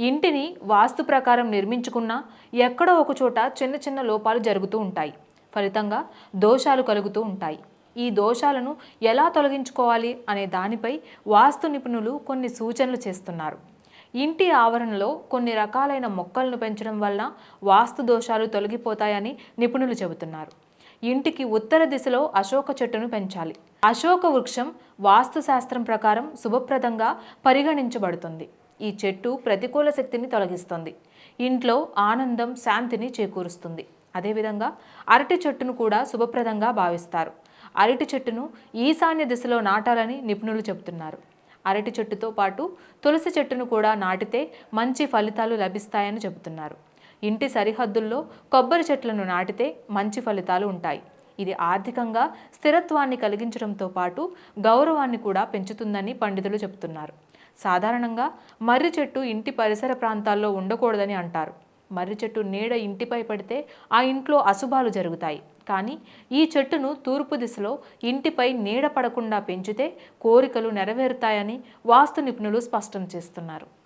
ఇంటిని వాస్తు ప్రకారం నిర్మించుకున్నా ఎక్కడో ఒక చోట చిన్న చిన్న లోపాలు జరుగుతూ ఉంటాయి. ఫలితంగా దోషాలు కలుగుతూ ఉంటాయి. ఈ దోషాలను ఎలా తొలగించుకోవాలి అనే దానిపై వాస్తు నిపుణులు కొన్ని సూచనలు చేస్తున్నారు. ఇంటి ఆవరణలో కొన్ని రకాలైన మొక్కలను పెంచడం వల్ల వాస్తు దోషాలు తొలగిపోతాయని నిపుణులు చెబుతున్నారు. ఇంటికి ఉత్తర దిశలో అశోక చెట్టును పెంచాలి. అశోక వృక్షం వాస్తుశాస్త్రం ప్రకారం శుభప్రదంగా పరిగణించబడుతుంది. ఈ చెట్టు ప్రతికూల శక్తిని తొలగిస్తుంది. ఇంట్లో ఆనందం, శాంతిని చేకూరుస్తుంది. అదేవిధంగా అరటి చెట్టును కూడా శుభప్రదంగా భావిస్తారు. అరటి చెట్టును ఈశాన్య దిశలో నాటాలని నిపుణులు చెబుతున్నారు. అరటి చెట్టుతో పాటు తులసి చెట్టును కూడా నాటితే మంచి ఫలితాలు లభిస్తాయని చెబుతున్నారు. ఇంటి సరిహద్దుల్లో కొబ్బరి చెట్లను నాటితే మంచి ఫలితాలు ఉంటాయి. ఇది ఆర్థికంగా స్థిరత్వాన్ని కలిగించడంతో పాటు గౌరవాన్ని కూడా పెంచుతుందని పండితులు చెబుతున్నారు. సాధారణంగా మర్రి చెట్టు ఇంటి పరిసర ప్రాంతాల్లో ఉండకూడదని అంటారు. మర్రి చెట్టు నీడ ఇంటిపై పడితే ఆ ఇంట్లో అశుభాలు జరుగుతాయి. కానీ ఈ చెట్టును తూర్పు దిశలో ఇంటిపై నీడ పడకుండా పెంచితే కోరికలు నెరవేరుతాయని వాస్తు నిపుణులు స్పష్టం చేస్తున్నారు.